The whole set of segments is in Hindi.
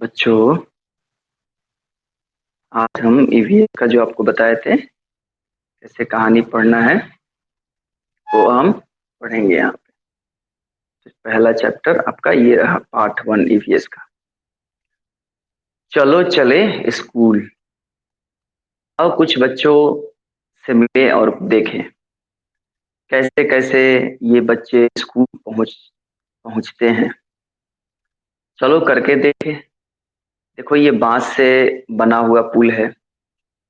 बच्चों, आज हम ईवीएस का जो आपको बताए थे कैसे कहानी पढ़ना है वो हम पढ़ेंगे यहाँ पे। तो पहला चैप्टर आपका ये रहा, पार्ट 1 ईवीएस का। चलो चले स्कूल। अब कुछ बच्चों से मिले और देखें कैसे कैसे ये बच्चे स्कूल पहुंचते हैं। चलो करके देखें। देखो, ये बांस से बना हुआ पुल है,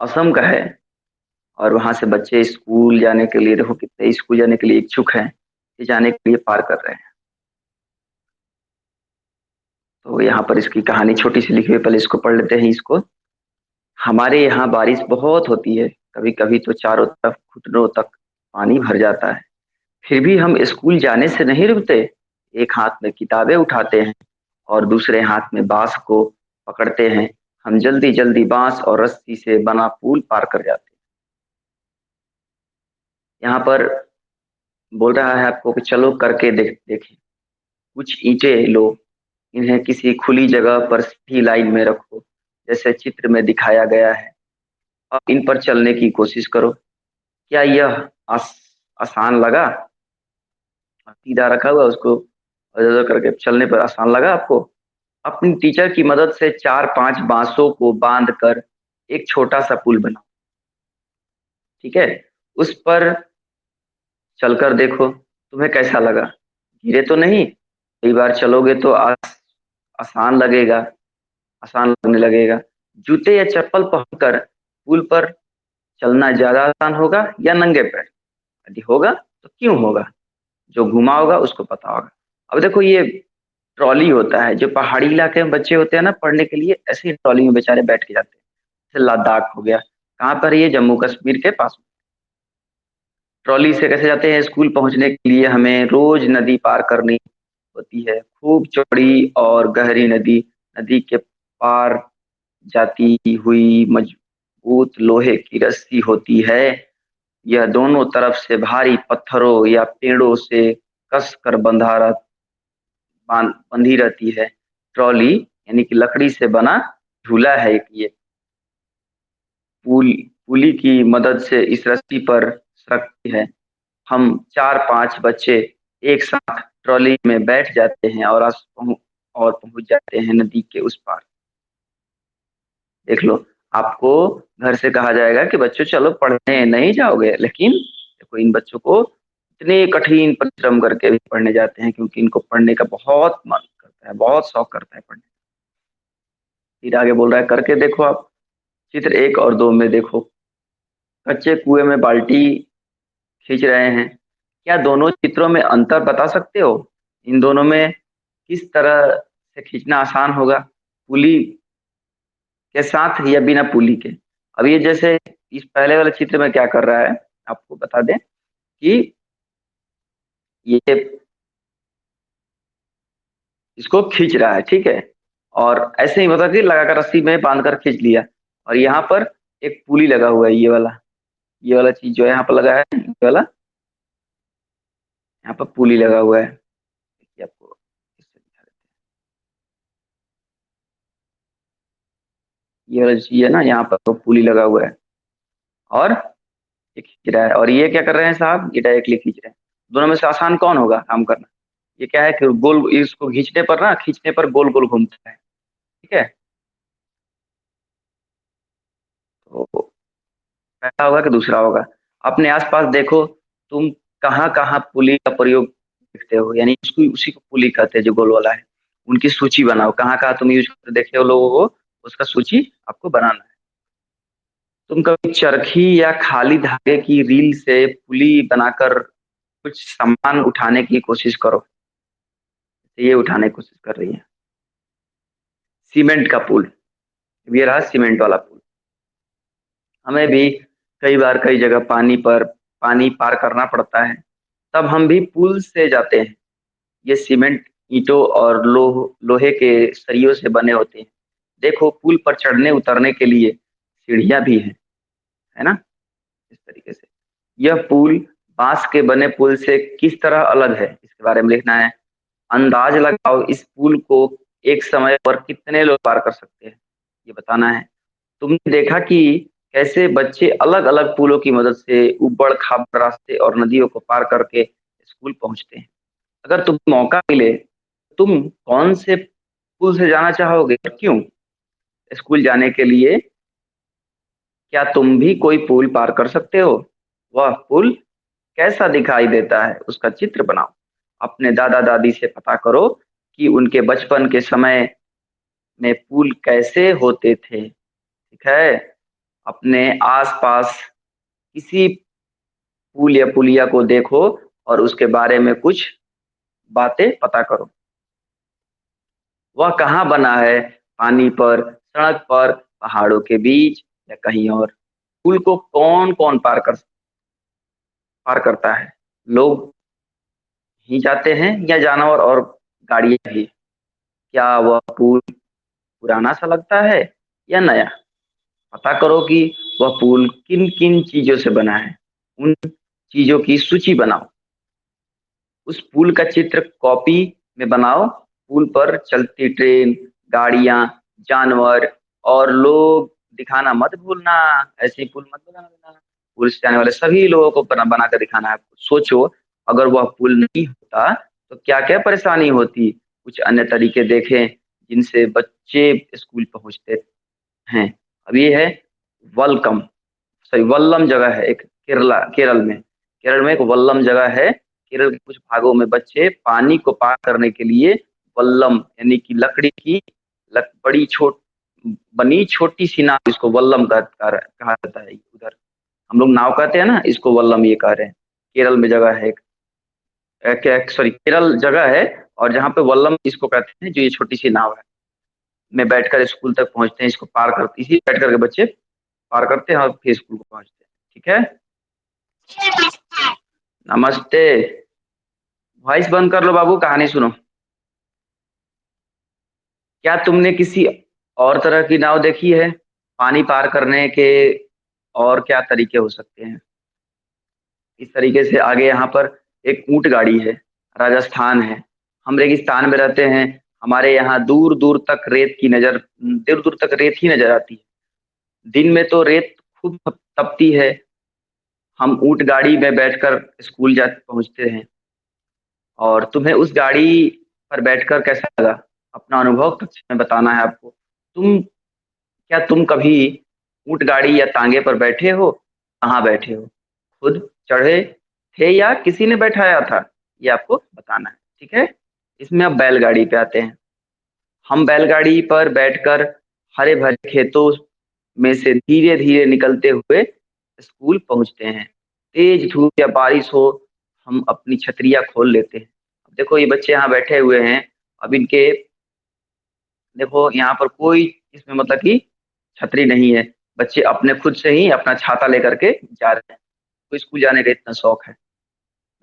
असम का है। और वहां से बच्चे स्कूल जाने के लिए, देखो कितने स्कूल जाने के लिए इच्छुक हैं, ये जाने के लिए पार कर रहे हैं। तो यहाँ पर इसकी कहानी छोटी सी लिखी हुई है, पहले इसको पढ़ लेते हैं इसको। हमारे यहाँ बारिश बहुत होती है, कभी कभी तो चारों तरफ घुटनों तक पानी भर जाता है। फिर भी हम स्कूल जाने से नहीं रुकते। एक हाथ में किताबें उठाते हैं और दूसरे हाथ में बांस को पकड़ते हैं। हम जल्दी जल्दी बांस और रस्सी से बना पुल पार कर जाते हैं। यहाँ पर बोल रहा है आपको कि चलो करके देखें। कुछ ईंटें लो, इन्हें किसी खुली जगह पर सीधी लाइन में रखो, जैसे चित्र में दिखाया गया है। अब इन पर चलने की कोशिश करो। क्या यह आसान लगा? सीधा रखा हुआ उसको इधर उधर करके चलने पर आसान लगा आपको? अपनी टीचर की मदद से 4-5 बांसों को बांध कर एक छोटा सा पुल बनाओ। ठीक है, उस पर चलकर देखो तुम्हें कैसा लगा। गिरे तो नहीं? कई बार चलोगे तो आसान लगेगा, आसान लगने लगेगा। जूते या चप्पल पहनकर पुल पर चलना ज्यादा आसान होगा या नंगे पैर? यदि होगा तो क्यों होगा? जो घुमा होगा उसको पता होगा। अब देखो, ये ट्रॉली होता है, जो पहाड़ी इलाके में बच्चे होते हैं ना पढ़ने के लिए, ऐसे ही ट्रॉली में बेचारे बैठ के जाते हैं। जैसे लद्दाख हो गया, कहाँ पर? ये जम्मू कश्मीर के पास। ट्रॉली से कैसे जाते हैं स्कूल? पहुंचने के लिए हमें रोज नदी पार करनी होती है, खूब चौड़ी और गहरी नदी। नदी के पार जाती हुई मजबूत लोहे की रस्सी होती है। यह दोनों तरफ से भारी पत्थरों या पेड़ों से कस कर बंधी रहती है। ट्रॉली यानी कि लकड़ी से बना झूला है एक ये। पुल पुली की मदद से इस रस्सी पर सरकती है। हम 4-5 बच्चे एक साथ ट्रॉली में बैठ जाते हैं और पहुंच जाते हैं नदी के उस पार। देख लो, आपको घर से कहा जाएगा कि बच्चों चलो पढ़ने नहीं जाओगे, लेकिन देखो इन बच्चों को इतने कठिन परिश्रम करके भी पढ़ने जाते हैं, क्योंकि इनको पढ़ने का बहुत मन करता है, बहुत शौक करता है पढ़ने। फिर आगे बोल रहा है करके देखो आप। चित्र 1 और 2 में देखो, कच्चे कुएं में बाल्टी खींच रहे हैं। क्या दोनों चित्रों में अंतर बता सकते हो? इन दोनों में किस तरह से खींचना आसान होगा, पुली के साथ या बिना पुली के? अब ये जैसे इस पहले वाले चित्र में क्या कर रहा है, आपको बता दें कि ये इसको खींच रहा है, ठीक है। और ऐसे ही मतलब कि लगाकर रस्सी में बांध कर खींच लिया। और यहाँ पर एक पुली लगा हुआ है, ये वाला चीज जो है यहाँ पर लगा है, ये वाला यहाँ पर पुली लगा हुआ है। देखिए आपको इससे दिखा देते हैं। ये वाला चीज है ना, यहाँ पर तो पुली लगा हुआ है और ये खींच रहा है। और ये क्या कर रहे हैं साहब? ये डायरेक्टली खींच रहे हैं। दोनों में से आसान कौन होगा काम करना? ये क्या है कि गोल, इसको खींचने पर गोल गोल घूमता है, ठीक है। तो पहला होगा कि दूसरा होगा? अपने आसपास देखो, तुम कहाँ कहाँ पुली का प्रयोग देखते हो, यानी उसको उसी को पुली कहते हैं जो गोल वाला है। उनकी सूची बनाओ, कहाँ कहाँ तुम यूज करते देखे हो लोगों को, उसका सूची आपको बनाना है। तुम कभी चरखी या खाली धागे की रील से पुली बनाकर कुछ सामान उठाने की कोशिश करो। ये उठाने की कोशिश कर रही है। सीमेंट का पुल, ये रहा सीमेंट वाला पुल। हमें भी कई बार कई जगह पानी पार करना पड़ता है, तब हम भी पुल से जाते हैं। ये सीमेंट, ईंटों और लोहे के सरियों से बने होते हैं। देखो, पुल पर चढ़ने उतरने के लिए सीढ़ियां भी हैं, है ना, इस तरीके से। यह पुल बांस के बने पुल से किस तरह अलग है, इसके बारे में लिखना है। अंदाज लगाओ, इस पुल को एक समय पर कितने लोग पार कर सकते हैं, ये बताना है। तुमने देखा कि कैसे बच्चे अलग अलग पुलों की मदद से ऊबड़ खाबड़ रास्ते और नदियों को पार करके स्कूल पहुंचते हैं। अगर तुम्हें मौका मिले, तुम कौन से पुल से जाना चाहोगे और क्यों? स्कूल जाने के लिए क्या तुम भी कोई पुल पार कर सकते हो? वह पुल कैसा दिखाई देता है, उसका चित्र बनाओ। अपने दादा दादी से पता करो कि उनके बचपन के समय में पुल कैसे होते थे। ठीक है? अपने आसपास किसी पुल या पुलिया को देखो और उसके बारे में कुछ बातें पता करो। वह कहाँ बना है? पानी पर, सड़क पर, पहाड़ों के बीच या कहीं और? पुल को कौन कौन पार करता है? लोग ही जाते हैं या जानवर और गाड़ियां भी? क्या वह पुल पुराना सा लगता है या नया? पता करो कि वह पुल किन किन चीजों से बना है। उन चीजों की सूची बनाओ। उस पुल का चित्र कॉपी में बनाओ। पुल पर चलती ट्रेन, गाड़ियां, जानवर और लोग दिखाना मत भूलना। ऐसे ही पुल मत बनाना। पुल से जाने वाले सभी लोगों को बना कर दिखाना है आपको। सोचो, अगर वह पुल नहीं होता तो क्या क्या परेशानी होती। कुछ अन्य तरीके देखें जिनसे बच्चे स्कूल पहुंचते हैं। अब ये है वलकम, सॉरी वल्लम जगह है एक, केरल में एक वल्लम जगह है। केरल के कुछ भागों में बच्चे पानी को पार करने के लिए वल्लम यानी कि लकड़ी की बड़ी बनी छोटी सी नाव, इसको वल्लम कहा जाता है। उधर हम लोग नाव कहते हैं ना, इसको वल्लम ये कह रहे हैं। केरल में जगह है एक, सॉरी केरल जगह है, और जहाँ पे वल्लम इसको कहते हैं, जो ये छोटी सी नाव है, में बैठकर स्कूल तक पहुंचते हैं। इसको पार करते, इसी बैठ करके बच्चे पार करते हैं और फिर स्कूल को पहुंचते हैं। ठीक है? नमस्ते। वॉइस बंद कर लो बाबू, कहानी सुनो। क्या तुमने किसी और तरह की नाव देखी है? पानी पार करने के और क्या तरीके हो सकते हैं? इस तरीके से आगे यहाँ पर एक ऊंट गाड़ी है। राजस्थान है, हम रेगिस्तान में रहते हैं। हमारे यहाँ दूर दूर तक रेत की नजर, दूर दूर तक रेत ही नजर आती है। दिन में तो रेत खूब तपती है। हम ऊंट गाड़ी में बैठकर स्कूल जा पहुंचते हैं। और तुम्हें उस गाड़ी पर बैठकर कैसा लगा? अपना अनुभव कक्षा में बताना है आपको। क्या तुम कभी ऊंट गाड़ी या तांगे पर बैठे हो? कहाँ बैठे हो? खुद चढ़े थे या किसी ने बैठाया था? ये आपको बताना है। ठीक है? इसमें अब बैलगाड़ी पे आते हैं। हम बैलगाड़ी पर बैठकर हरे भरे खेतों में से धीरे धीरे निकलते हुए स्कूल पहुंचते हैं। तेज धूप या बारिश हो, हम अपनी छतरियां खोल लेते हैं। अब देखो ये बच्चे यहाँ बैठे हुए हैं। अब इनके देखो यहाँ पर कोई इसमें मतलब कि छतरी नहीं है। बच्चे अपने खुद से ही अपना छाता लेकर के जा रहे हैं। तो स्कूल जाने का इतना शौक है।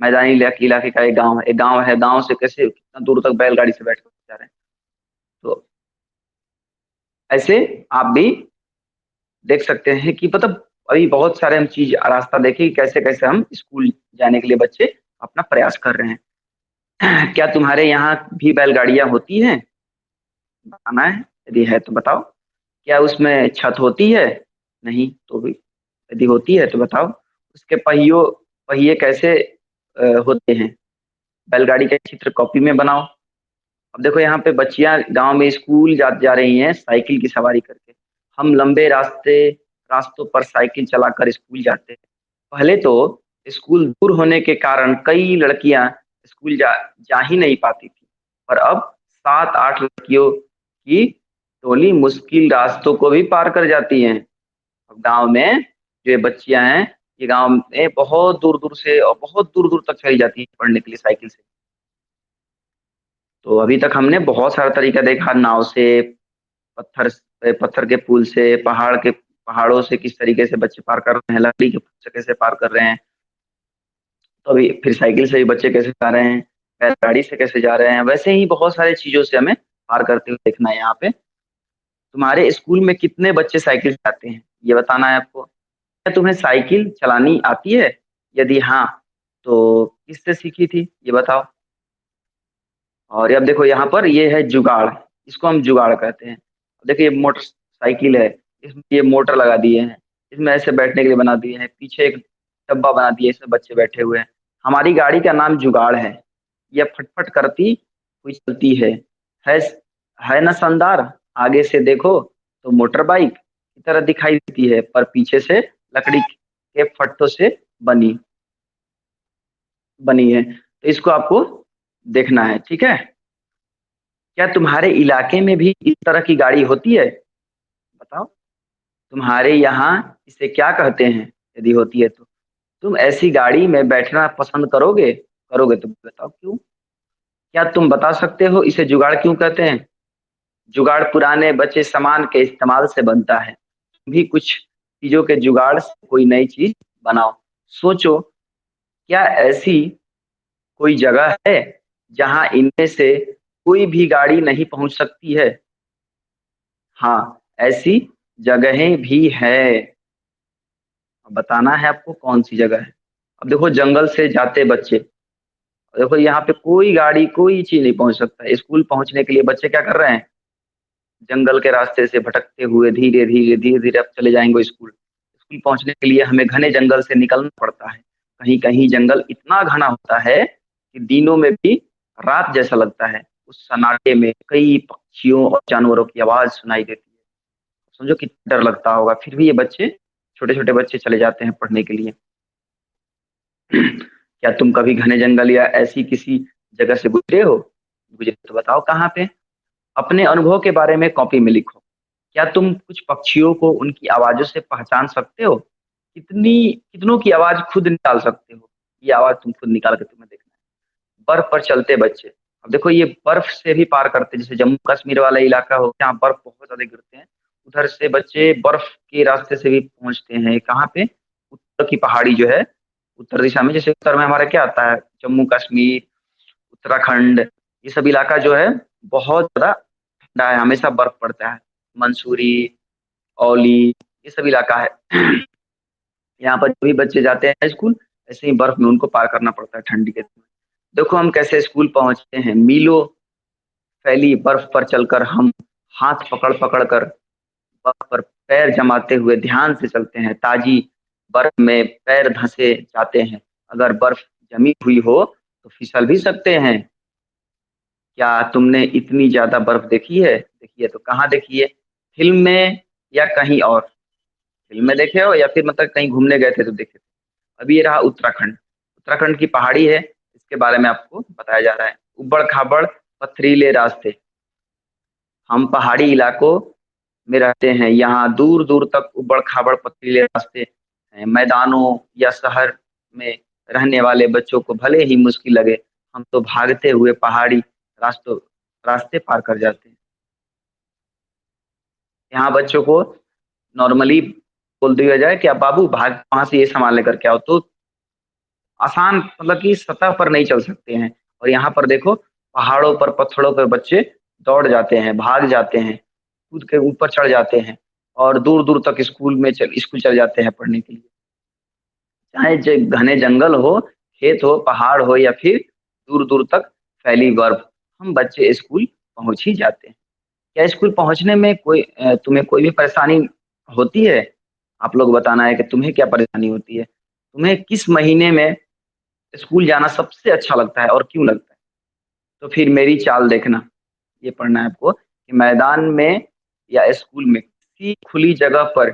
मैदानी इलाके का एक गांव है, गांव से कैसे कितना दूर तक बैलगाड़ी से बैठ कर जा रहे हैं। तो ऐसे आप भी देख सकते हैं कि मतलब अभी बहुत सारे हम चीज रास्ता देखे कि कैसे कैसे हम स्कूल जाने के लिए बच्चे अपना प्रयास कर रहे हैं। क्या तुम्हारे यहाँ भी बैलगाड़ियां होती हैं? बताना है। यदि है तो बताओ। क्या उसमें छत होती है? नहीं तो भी, यदि होती है तो बताओ। उसके पहिए कैसे होते हैं? बैलगाड़ी का चित्र कॉपी में बनाओ। अब देखो यहाँ पे बच्चियां गांव में स्कूल जा रही हैं साइकिल की सवारी करके। हम लंबे रास्तों पर साइकिल चलाकर स्कूल जाते हैं। पहले तो स्कूल दूर होने के कारण कई लड़कियां स्कूल जा ही नहीं पाती थी। पर अब 7-8 लड़कियों की टोली मुश्किल रास्तों को भी पार कर जाती हैं। अब गांव में जो ये बच्चियां हैं, ये गांव में बहुत दूर दूर से और बहुत दूर दूर तक चली जाती है पढ़ने के लिए साइकिल से। तो अभी तक हमने बहुत सारा तरीका देखा, नाव से, पत्थर पत्थर के पुल से, पहाड़ों से किस तरीके से बच्चे पार कर रहे हैं, लकड़ी के पुल से कैसे पार कर रहे हैं। तो अभी फिर साइकिल से भी बच्चे कैसे जा रहे हैं, बैलगाड़ी से कैसे जा रहे हैं। वैसे ही बहुत सारी चीजों से हमें पार करते हुए देखना है। यहाँ पे तुम्हारे स्कूल में कितने बच्चे साइकिल से आते हैं, ये बताना है आपको। क्या तुम्हें साइकिल चलानी आती है? यदि हाँ तो किससे सीखी थी, ये बताओ। और अब देखो यहाँ पर ये है जुगाड़। इसको हम जुगाड़ कहते हैं। देखिए मोटरसाइकिल है, इसमें ये मोटर लगा दिए हैं, इसमें ऐसे बैठने के लिए बना दिए हैं, पीछे एक डब्बा बना दिया है, इसमें बच्चे बैठे हुए हैं। हमारी गाड़ी का नाम जुगाड़ है। यह फटफट करती हुई चलती है है ना शानदार। आगे से देखो तो मोटर बाइक की तरह दिखाई देती है, पर पीछे से लकड़ी के फट्टों से बनी बनी है। तो इसको आपको देखना है, ठीक है। क्या तुम्हारे इलाके में भी इस तरह की गाड़ी होती है? बताओ, तुम्हारे यहाँ इसे क्या कहते हैं? यदि होती है तो तुम ऐसी गाड़ी में बैठना पसंद करोगे? करोगे तो बताओ क्यों। क्या तुम बता सकते हो इसे जुगाड़ क्यों कहते हैं? जुगाड़ पुराने बचे सामान के इस्तेमाल से बनता है। तुम भी कुछ चीजों के जुगाड़ से कोई नई चीज बनाओ। सोचो, क्या ऐसी कोई जगह है जहां इनमें से कोई भी गाड़ी नहीं पहुंच सकती है? हाँ, ऐसी जगहें भी है। अब बताना है आपको कौन सी जगह है। अब देखो, जंगल से जाते बच्चे, देखो यहाँ पे कोई गाड़ी कोई चीज नहीं पहुंच सकता है। स्कूल पहुंचने के लिए बच्चे क्या कर रहे हैं? जंगल के रास्ते से भटकते हुए धीरे धीरे धीरे धीरे अब चले जाएंगे स्कूल। स्कूल पहुंचने के लिए हमें घने जंगल से निकलना पड़ता है। कहीं कहीं जंगल इतना घना होता है कि दिनों में भी रात जैसा लगता है। उस सन्नाटे में कई पक्षियों और जानवरों की आवाज सुनाई देती है। समझो कितना डर लगता होगा, फिर भी ये बच्चे, छोटे छोटे बच्चे चले जाते हैं पढ़ने के लिए। क्या तुम कभी घने जंगल या ऐसी किसी जगह से गुजरे हो? गुजरे तो बताओ कहाँ पे। अपने अनुभव के बारे में कॉपी में लिखो। क्या तुम कुछ पक्षियों को उनकी आवाजों से पहचान सकते हो? कितनों की आवाज खुद निकाल सकते हो? ये आवाज तुम खुद निकाल के तुम्हें देखना है। बर्फ पर चलते बच्चे, अब देखो ये बर्फ से भी पार करते, जैसे जम्मू कश्मीर वाला इलाका हो जहाँ बर्फ बहुत ज्यादा गिरते हैं, उधर से बच्चे बर्फ के रास्ते से भी पहुंचते हैं। कहाँ पे? उत्तर की पहाड़ी जो है, उत्तर दिशा में, जैसे उत्तर में हमारा क्या आता है, जम्मू कश्मीर, उत्तराखंड, ये सब इलाका जो है बहुत ज्यादा ठंडा है, हमेशा बर्फ पड़ता है। मंसूरी, औली, ये सब इलाका है। यहाँ पर जो भी बच्चे जाते हैं स्कूल, ऐसे ही बर्फ में उनको पार करना पड़ता है ठंडी के समय। देखो हम कैसे स्कूल पहुंचते हैं। मीलों फैली बर्फ पर चलकर हम हाथ पकड़ पकड़ कर बर्फ पर पैर जमाते हुए ध्यान से चलते हैं। ताजी बर्फ में पैर धंसे जाते हैं। अगर बर्फ जमी हुई हो तो फिसल भी सकते हैं। क्या तुमने इतनी ज्यादा बर्फ देखी है? देखी है तो कहाँ देखी है? फिल्म में या कहीं और? फिल्म में देखे हो या फिर मतलब कहीं घूमने गए थे तो देखे थे? अभी ये रहा उत्तराखंड। उत्तराखंड की पहाड़ी है, इसके बारे में आपको बताया जा रहा है। उबड़ खाबड़ पथरीले रास्ते। हम पहाड़ी इलाकों में रहते हैं, यहाँ दूर दूर तक उबड़ खाबड़ पथरीले रास्ते हैं। मैदानों या शहर में रहने वाले बच्चों को भले ही मुश्किल लगे, हम तो भागते हुए पहाड़ी रास्तों रास्ते पार कर जाते हैं। यहाँ बच्चों को नॉर्मली बोल दिया जाए कि आप बाबू भाग वहां से ये सामान लेकर के आओ, तो आसान, मतलब कि सतह पर नहीं चल सकते हैं। और यहाँ पर देखो, पहाड़ों पर पत्थरों पर बच्चे दौड़ जाते हैं, भाग जाते हैं, कूद के ऊपर चढ़ जाते हैं, और दूर दूर तक स्कूल चले जाते हैं पढ़ने के लिए। चाहे घने जंगल हो, खेत हो, पहाड़ हो, या फिर दूर दूर तक फैली बर्फ, हम बच्चे स्कूल पहुंच ही जाते हैं। क्या स्कूल पहुंचने में तुम्हें कोई भी परेशानी होती है? आप लोग बताना है कि तुम्हें क्या परेशानी होती है। तुम्हें किस महीने में स्कूल जाना सबसे अच्छा लगता है और क्यों लगता है? तो फिर मेरी चाल देखना। ये पढ़ना है आपको कि मैदान में या स्कूल में किसी खुली जगह पर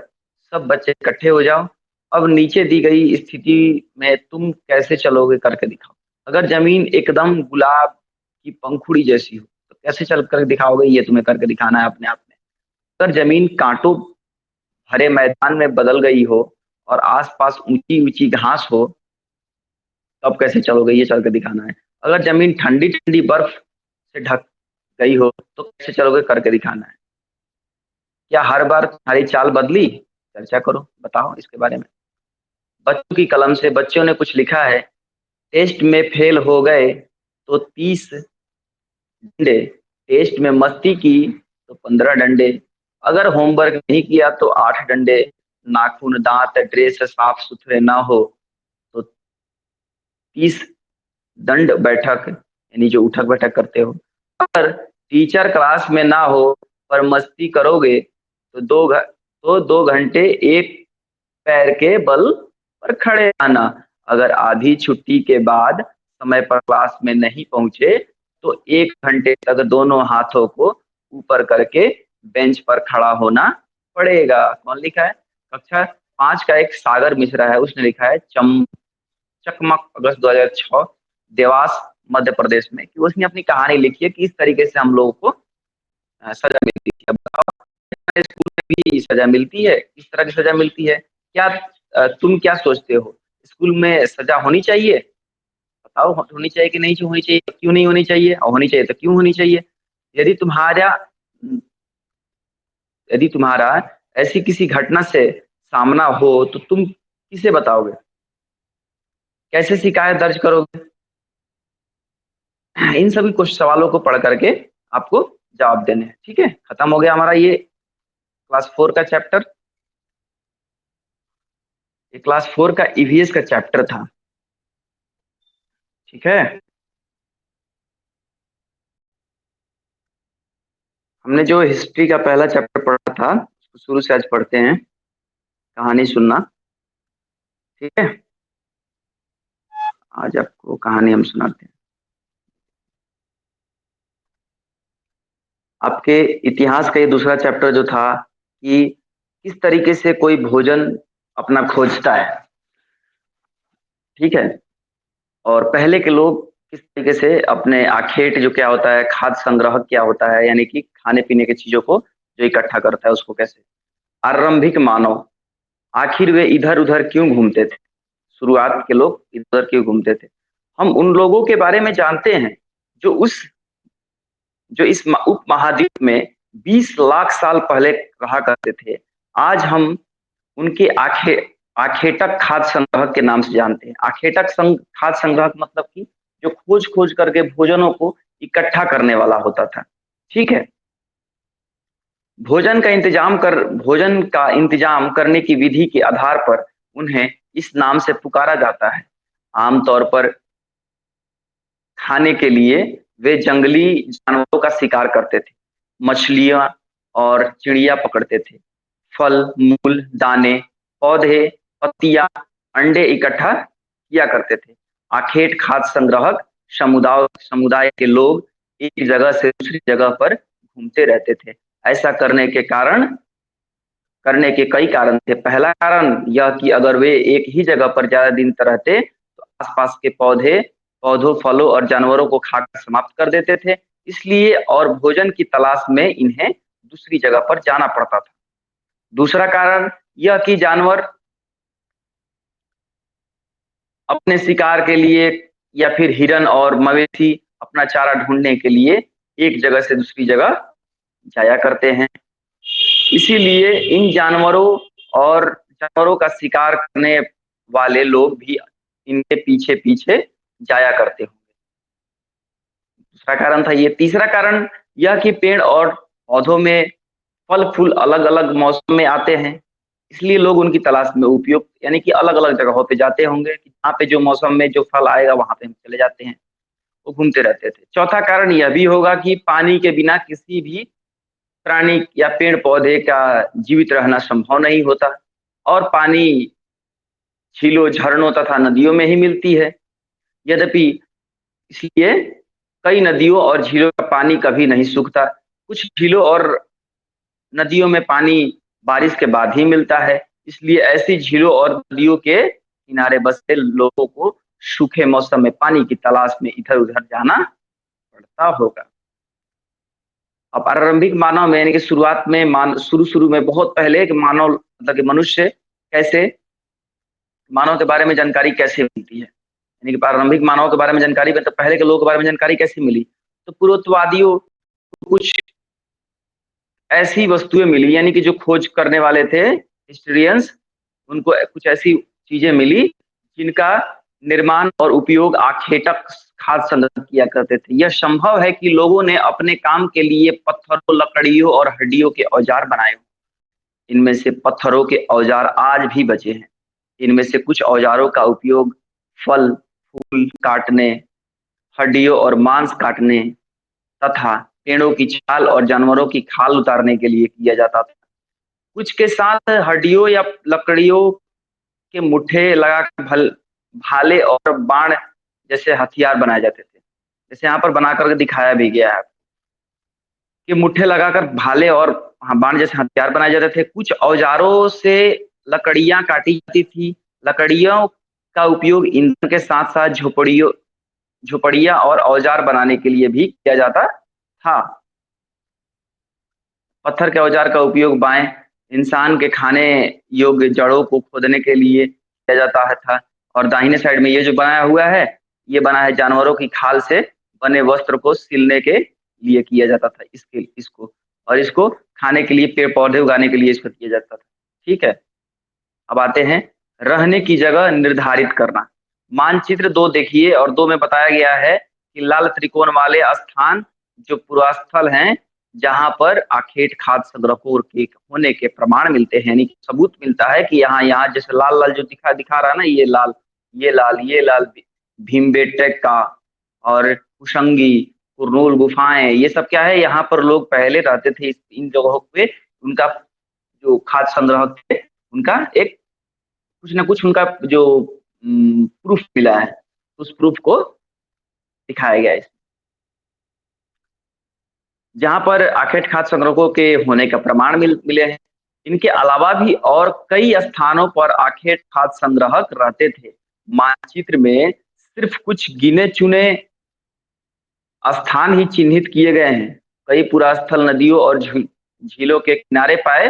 सब बच्चे इकट्ठे हो जाओ। अब नीचे दी गई स्थिति में तुम कैसे चलोगे करके दिखाओ। अगर जमीन एकदम गुलाब की पंखुड़ी जैसी हो तो कैसे चल कर दिखाओगे, ये तुम्हें करके दिखाना है अपने आप में। अगर जमीन कांटों भरे मैदान में बदल गई हो और आसपास ऊंची ऊंची घास हो, तब कैसे चलोगे, ये चल के दिखाना है। अगर जमीन ठंडी ठंडी बर्फ से ढक गई हो तो कैसे चलोगे, करके दिखाना है। क्या हर बार तुम्हारी चाल बदली? चर्चा करो, बताओ इसके बारे में। बच्चों की कलम से बच्चों ने कुछ लिखा है। टेस्ट में फेल हो गए तो 30 डंडे, टेस्ट में मस्ती की तो 15 डंडे, अगर होमवर्क नहीं किया तो 8 डंडे, नाखून दांत ड्रेस साफ सुथरे ना हो तो 30 दंड बैठक, यानी जो उठक बैठक करते हो। अगर टीचर क्लास में ना हो पर मस्ती करोगे तो 2 घंटे एक पैर के बल पर खड़े आना। अगर आधी छुट्टी के बाद समय पर क्लास में नहीं पहुंचे तो 1 घंटे तक दोनों हाथों को ऊपर करके बेंच पर खड़ा होना पड़ेगा। कौन लिखा है? कक्षा 5 का एक सागर मिश्रा है, उसने लिखा है चकमक अगस्त 2006 देवास मध्य प्रदेश में, कि उसने अपनी कहानी लिखी है कि इस तरीके से हम लोगों को सजा मिलती है। अब बताओ, स्कूल में भी सजा मिलती है? इस तरह की सजा मिलती है क्या? तुम क्या सोचते हो, स्कूल में सजा होनी चाहिए? बताओ, होनी चाहिए कि नहीं होनी चाहिए? क्यों नहीं होनी चाहिए, और होनी चाहिए तो क्यों होनी चाहिए? यदि तुम्हारा यदि तुम्हारा ऐसी किसी घटना से सामना हो तो तुम किसे बताओगे, कैसे शिकायत दर्ज करोगे? इन सभी कुछ सवालों को पढ़ करके आपको जवाब देने हैं। ठीक है, खत्म हो गया हमारा ये क्लास 4 का चैप्टर। ये क्लास 4 का ईवीएस का चैप्टर था। ठीक है, हमने जो हिस्ट्री का पहला चैप्टर पढ़ा था उसको शुरू से आज पढ़ते हैं। कहानी सुनना, ठीक है? आज आपको कहानी हम सुनाते हैं। आपके इतिहास का ये दूसरा चैप्टर जो था कि किस तरीके से कोई भोजन अपना खोजता है। ठीक है, और पहले के लोग किस तरीके से अपने आखेट जो क्या होता है, खाद्य संग्रह क्या होता है, यानी कि खाने पीने की चीजों को जो इकट्ठा करता है उसको कैसे। आरंभिक मानव, आखिर वे इधर उधर क्यों घूमते थे? शुरुआत के लोग इधर उधर क्यों घूमते थे? हम उन लोगों के बारे में जानते हैं जो इस उप महाद्वीप में 20 लाख साल पहले रहा करते थे। आज हम उनके आखेटक खाद्य संग्रह के नाम से जानते हैं। खाद्य संग्रह मतलब कि जो खोज खोज करके भोजनों को इकट्ठा करने वाला होता था। ठीक है, भोजन का इंतजाम करने की विधि के आधार पर उन्हें इस नाम से पुकारा जाता है। आमतौर पर खाने के लिए वे जंगली जानवरों का शिकार करते थे, मछलियां और चिड़िया पकड़ते थे, फल मूल दाने पौधे पत्तियां अंडे इकट्ठा किया करते थे। आखेट खाद्य संग्राहक समुदाय समुदाय के लोग एक जगह से दूसरी जगह पर घूमते रहते थे। ऐसा करने के कई कारण थे। पहला कारण यह कि अगर वे एक ही जगह पर ज्यादा दिन तक रहते तो आसपास के पौधों फलों और जानवरों को खाकर समाप्त कर देते थे, इसलिए और भोजन की तलाश में इन्हें दूसरी जगह पर जाना पड़ता था। दूसरा कारण यह कि जानवर अपने शिकार के लिए या फिर हिरन और मवेशी अपना चारा ढूंढने के लिए एक जगह से दूसरी जगह जाया करते हैं। इसीलिए इन जानवरों का शिकार करने वाले लोग भी इनके पीछे पीछे जाया करते होंगे। दूसरा कारण था ये। तीसरा कारण यह कि पेड़ और पौधों में फल फूल अलग अलग मौसम में आते हैं, इसलिए लोग उनकी तलाश में उपयुक्त यानी कि अलग अलग जगहों पे जाते होंगे कि जहाँ पे जो मौसम में जो फल आएगा वहां पे हम चले जाते हैं, वो घूमते रहते थे। चौथा कारण यह भी होगा कि पानी के बिना किसी भी प्राणी या पेड़ पौधे का जीवित रहना संभव नहीं होता, और पानी झीलों झरनों तथा नदियों में ही मिलती है। यद्यपि इसलिए कई नदियों और झीलों का पानी कभी नहीं सूखता। कुछ झीलों और नदियों में पानी बारिश के बाद ही मिलता है, इसलिए ऐसी झीलों और नदियों के किनारे बसते लोगों को सूखे मौसम में पानी की तलाश में इधर उधर जाना पड़ता होगा। अब आरंभिक मानव में यानी कि शुरुआत में शुरू शुरू में बहुत पहले कि मानव मतलब कि मनुष्य कैसे, मानव के बारे में जानकारी कैसे मिलती है, यानी कि प्रारंभिक मानव के बारे में जानकारी में तो पहले के लोगों के बारे में जानकारी कैसे मिली? तो पुरातत्ववादियों को कुछ ऐसी वस्तुएं मिली, यानी कि जो खोज करने वाले थे हिस्टोरियंस, उनको कुछ ऐसी चीजें मिली जिनका निर्माण और उपयोग आखेटक खाद्य संग्रह किया करते थे। यह संभव है कि लोगों ने अपने काम के लिए पत्थरों लकड़ियों और हड्डियों के औजार बनाए। इनमें से पत्थरों के औजार आज भी बचे हैं। इनमें से कुछ औजारों का उपयोग फल फूल काटने, हड्डियों और मांस काटने तथा पेड़ों की छाल और जानवरों की खाल उतारने के लिए किया जाता था। कुछ के साथ हड्डियों या लकड़ियों के मुट्ठे लगाकर भाले और बाण जैसे हथियार बनाए जाते थे। जैसे यहाँ पर बनाकर दिखाया भी गया है कि मुट्ठे लगाकर भाले और बाण जैसे हथियार बनाए जाते थे। कुछ औजारों से लकड़ियां काटी जाती थी। लकड़ियों का उपयोग ईंधन के साथ साथ झोपड़ियां और औजार बनाने के लिए भी किया जाता था। पत्थर के औजार का उपयोग बाएं इंसान के खाने योग्य जड़ों को खोदने के लिए किया जाता है था। और दाहिने साइड में ये जो बनाया हुआ है, ये बना है जानवरों की खाल से बने वस्त्र को सिलने के लिए किया जाता था। इसको और इसको खाने के लिए पेड़ पौधे उगाने के लिए इसको किया जाता था। ठीक है, अब आते हैं रहने की जगह निर्धारित करना। मानचित्र 2 देखिए और 2 में बताया गया है कि लाल त्रिकोण वाले स्थान जो पुरास्थल हैं, जहां पर आखेट खाद्य संग्रहों के होने के प्रमाण मिलते हैं, यानी कि सबूत मिलता है कि यहाँ यहाँ जैसे लाल लाल जो दिखा रहा है ना, ये लाल भीमबेटका और कुशंगी, कुरनूल गुफाएं, ये सब क्या है, यहाँ पर लोग पहले रहते थे। इन जगहों पे उनका जो खाद्य संग्रह थे, उनका एक कुछ ना कुछ उनका जो प्रूफ मिला है, उस प्रूफ को दिखाया गया है। जहां पर आखेट खाद्य संग्रहों के होने का प्रमाण मिले हैं। इनके अलावा भी और कई स्थानों पर आखेट खाद्य संग्रहक रहते थे। मानचित्र में सिर्फ कुछ गिने चुने स्थान ही चिन्हित किए गए हैं। कई पुरास्थल नदियों और झीलों के किनारे पाए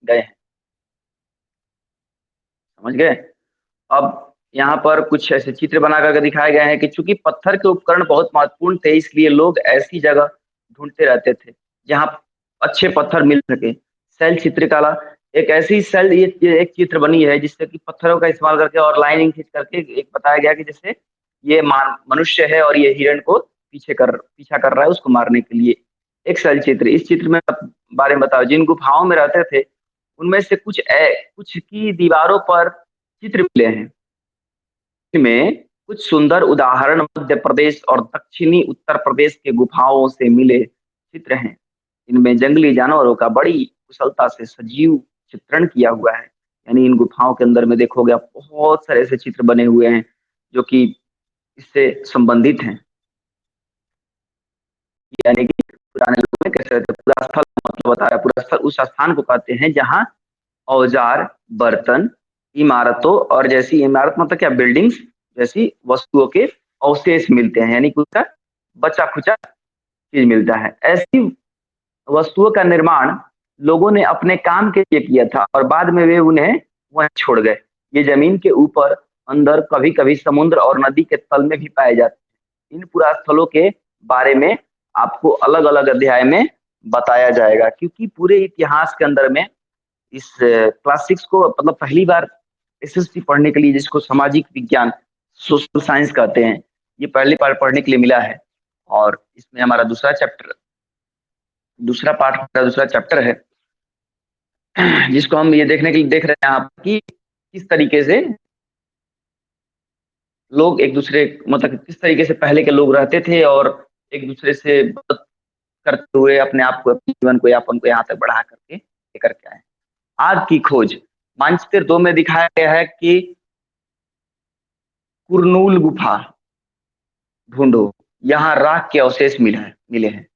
गए हैं। समझ गए? अब यहाँ पर कुछ ऐसे चित्र बना करके दिखाए गए हैं कि चूंकि पत्थर के उपकरण बहुत महत्वपूर्ण थे, इसलिए लोग ऐसी जगह ढूंढते रहते थे जहाँ अच्छे पत्थर मिल सके। शैल चित्रकला एक ऐसी शैल, ये एक चित्र बनी है जिससे कि पत्थरों का इस्तेमाल करके और लाइनिंग खींच करके एक बताया गया कि जैसे ये मनुष्य है और ये हिरण को पीछा कर रहा है उसको मारने के लिए। एक शैल चित्र, इस चित्र में बारे में बताओ। जिन गुफाओं में रहते थे उनमें से कुछ की दीवारों पर चित्र मिले हैं। में कुछ सुंदर उदाहरण मध्य प्रदेश और दक्षिणी उत्तर प्रदेश के गुफाओं से मिले चित्र हैं। इनमें जंगली जानवरों का बड़ी कुशलता से सजीव चित्रण किया हुआ है। यानी इन गुफाओं के अंदर में देखोगे आप बहुत सारे ऐसे चित्र बने हुए हैं जो कि इससे संबंधित हैं। यानी कि पुराने लोगों में कैसे रहते, पूरा स्थल मतलब बताया, पूरा स्थल उस स्थान को कहते हैं जहाँ औजार, बर्तन, इमारतों और जैसी इमारत मतलब क्या, बिल्डिंग्स जैसी वस्तुओं के अवशेष मिलते हैं, यानी कि उसका बचा खुचा चीज मिलता है। ऐसी वस्तुओं का निर्माण लोगों ने अपने काम के लिए किया था और बाद में वे उन्हें वहीं छोड़ गए। ये जमीन के ऊपर, अंदर, कभी कभी समुद्र और नदी के तल में भी पाए जाते हैं। इन पुरास्थलों के बारे में आपको अलग अलग अध्याय में बताया जाएगा, क्योंकि पूरे इतिहास के अंदर में इस क्लास 6 को मतलब पहली बार एसएसटी पढ़ने के लिए, जिसको सामाजिक विज्ञान सोशल साइंस कहते हैं, ये पहली बार पढ़ने के लिए मिला है। और इसमें हमारा दूसरा पार्ट का दूसरा चैप्टर है, जिसको हम ये देखने के लिए देख रहे हैं आप कि किस तरीके से लोग एक दूसरे मतलब किस तरीके से पहले के लोग रहते थे और एक दूसरे से मदद करते हुए अपने आप को, अपने जीवन को यापन को यहाँ तक बढ़ा करके लेकर के आए। आग की खोज मानचित्र 2 में दिखाया गया है कि कुरनूल गुफा ढूंढो, यहाँ राख के अवशेष मिले हैं।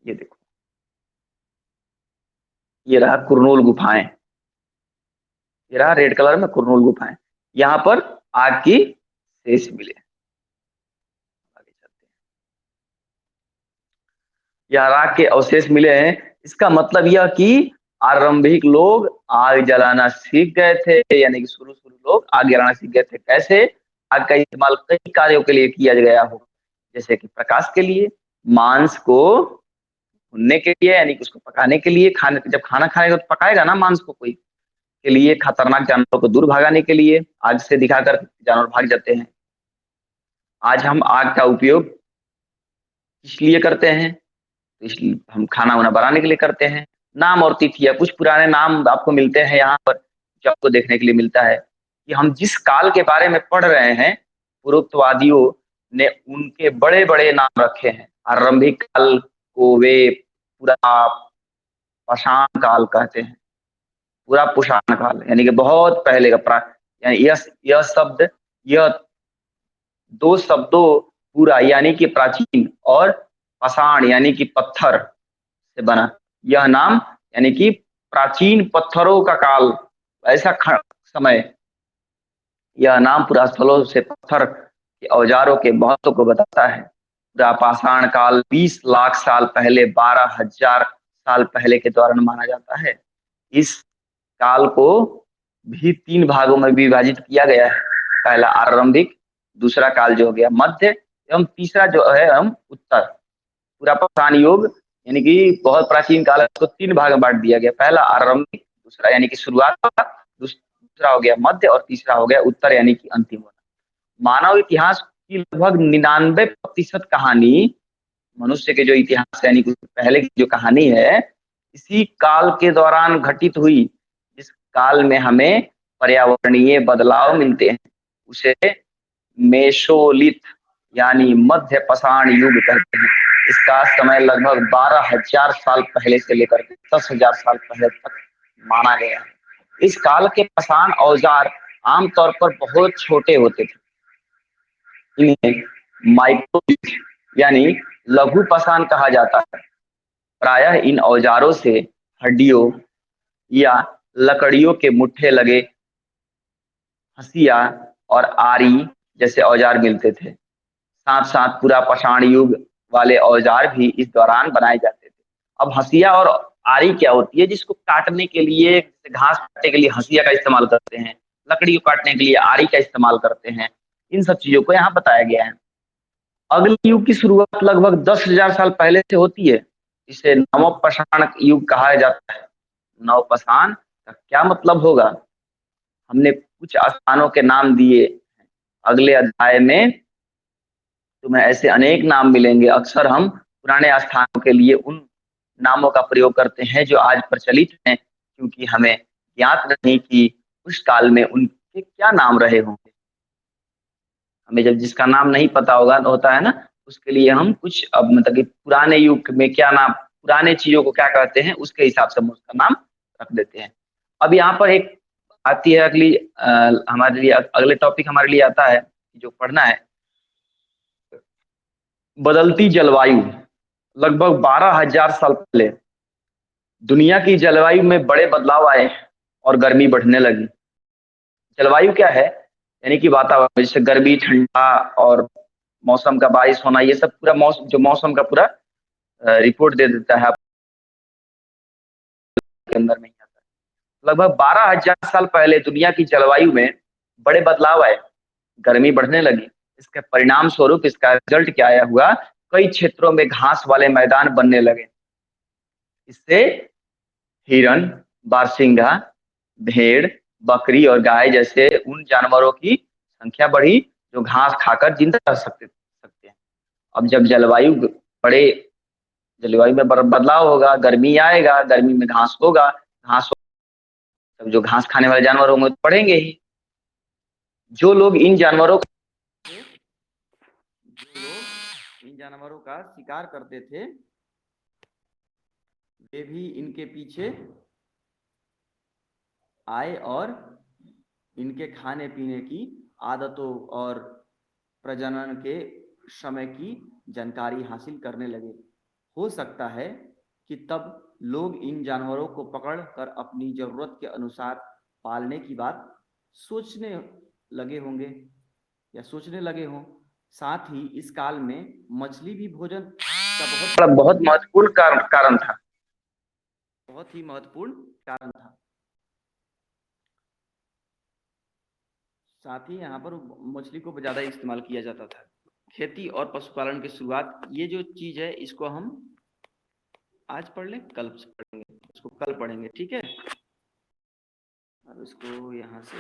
ये देखो, ये रहा कुरनूल गुफाएं, ये रहा रेड कलर में कुरनूल गुफाएं, यहाँ पर आग की शेष मिले। आगे चलते हैं, यहाँ राख के अवशेष मिले हैं। इसका मतलब यह कि आरंभिक लोग आग जलाना सीख गए थे, यानी कि शुरू शुरू लोग आग जलाना सीख गए थे। कैसे? आग का इस्तेमाल कई कार्यों के लिए किया गया हो, जैसे कि प्रकाश के लिए, मांस को भूनने के लिए, यानी कि उसको पकाने के लिए, खाने जब खाना खाएगा तो पकाएगा ना मांस को, कोई के लिए, खतरनाक जानवरों को दूर भगाने के लिए, आग से दिखाकर जानवर भाग जाते हैं। आज हम आग का उपयोग इसलिए करते हैं, तो इसलिए हम खाना वाना बनाने के लिए करते हैं। नाम और तिथियां, कुछ पुराने नाम आपको मिलते हैं यहाँ पर जो आपको देखने के लिए मिलता है। कि हम जिस काल के बारे में पढ़ रहे हैं, पुरोक्तवादियों ने उनके बड़े बड़े नाम रखे हैं। आरंभिक काल को वे पूरा पाषाण काल कहते हैं, पूरा पाषाण काल, यानी कि बहुत पहले का यानी यह शब्द, यह दो शब्दों पूरा यानी कि प्राचीन और पाषाण यानी कि पत्थर से बना, यह नाम यानी कि प्राचीन पत्थरों का काल, ऐसा समय, यह नाम पुरास्थलों से पत्थर के औजारों के महत्व को बताता है। पूरा पाषाण काल 20 लाख साल पहले 12,000 साल पहले के दौरान माना जाता है। इस काल को भी 3 भागों में विभाजित किया गया है। पहला आरंभिक, दूसरा काल जो हो गया मध्य, एवं तीसरा जो है हम उत्तर। पूरा पाषाण युग यानी कि बहुत प्राचीन काल को 3 भाग में बांट दिया गया। पहला आरंभिक, दूसरा यानी कि शुरुआत वाला, दूसरा हो गया मध्य, और तीसरा हो गया उत्तर यानी कि अंतिम वाला। मानव इतिहास की लगभग 99% कहानी, मनुष्य के जो इतिहास यानी कि पहले की जो कहानी है, इसी काल के दौरान घटित हुई। इस काल में हमें पर्यावरणीय बदलाव मिलते हैं, उसे मेसोलिथ यानी मध्य पाषाण युग कहते हैं। इसका समय लगभग 12,000 साल पहले से लेकर 10,000 साल पहले तक माना गया है। इस काल के पाषाण औजार आमतौर पर बहुत छोटे होते थे। इन्हें माइक्रोलिथ यानी लघु पाषाण कहा जाता है। प्रायः इन औजारों से हड्डियों या लकड़ियों के मुट्ठे लगे हंसिया और आरी जैसे औजार मिलते थे। साथ साथ पूरा पाषाण युग वाले औजार भी इस दौरान बनाए जाते थे। अब हंसिया और आरी क्या होती है? जिसको काटने के लिए, घास काटने के लिए हंसिया का इस्तेमाल करते हैं, लकड़ी को काटने के लिए आरी का इस्तेमाल करते हैं। इन सब चीजों को यहाँ बताया गया है। अगले युग की शुरुआत लगभग 10,000 साल पहले से होती है। इसे नवपाषाण युग कहा जाता है। नवपाषाण का क्या मतलब होगा? हमने कुछ स्थानों के नाम दिए। अगले अध्याय में तुम्हें ऐसे अनेक नाम मिलेंगे। अक्सर हम पुराने स्थानों के लिए उन नामों का प्रयोग करते हैं जो आज प्रचलित हैं, क्योंकि हमें ज्ञात नहीं कि उस काल में उनके क्या नाम रहे होंगे। हमें जब जिसका नाम नहीं पता होगा तो होता है ना, उसके लिए हम कुछ अब मतलब कि पुराने युग में क्या नाम, पुराने चीजों को क्या कहते हैं, उसके हिसाब से हम उसका नाम रख देते हैं। अब यहाँ पर एक आती है अगली हमारे लिए अगले टॉपिक हमारे लिए आता है जो पढ़ना है, बदलती जलवायु। लगभग 12,000 साल पहले दुनिया की जलवायु में बड़े बदलाव आए और गर्मी बढ़ने लगी। जलवायु क्या है? यानी कि वातावरण, जैसे गर्मी, ठंडा और मौसम का बारिश होना, ये सब पूरा मौसम, जो मौसम का पूरा रिपोर्ट दे देता है आपके अंदर नहीं आता है। लगभग 12,000 साल पहले दुनिया की जलवायु में बड़े बदलाव आए, गर्मी बढ़ने लगी। इसके परिणाम स्वरूप इसका रिजल्ट क्या आया हुआ? कई क्षेत्रों में घास वाले मैदान बनने लगे। इससे हिरन, बारसिंगा, भेड़, बकरी और गाय जैसे उन जानवरों की संख्या बढ़ी जो घास खाकर जिंदा रह सकते हैं। अब जब बड़े जलवायु में बदलाव होगा, गर्मी आएगा, गर्मी में घास होगा, तब जो घास खाने वाले जानवर होंगे तो बढ़ेंगे ही। जो लोग इन जानवरों का शिकार करते थे, वे भी इनके पीछे आए और इनके खाने पीने की आदतों और प्रजनन के समय की जानकारी हासिल करने लगे। हो सकता है कि तब लोग इन जानवरों को पकड़ कर अपनी जरूरत के अनुसार पालने की बात सोचने लगे होंगे या सोचने लगे हों। साथ ही इस काल में मछली भी भोजन का बहुत महत्वपूर्ण कारण था, बहुत ही महत्वपूर्ण कारण था। साथ ही यहाँ पर मछली को ज़्यादा इस्तेमाल किया जाता था। खेती और पशुपालन की शुरुआत, ये जो चीज़ है इसको हम आज पढ़ लें, कल पढ़ेंगे, इसको कल पढ़ेंगे, ठीक है। अब इसको यहाँ से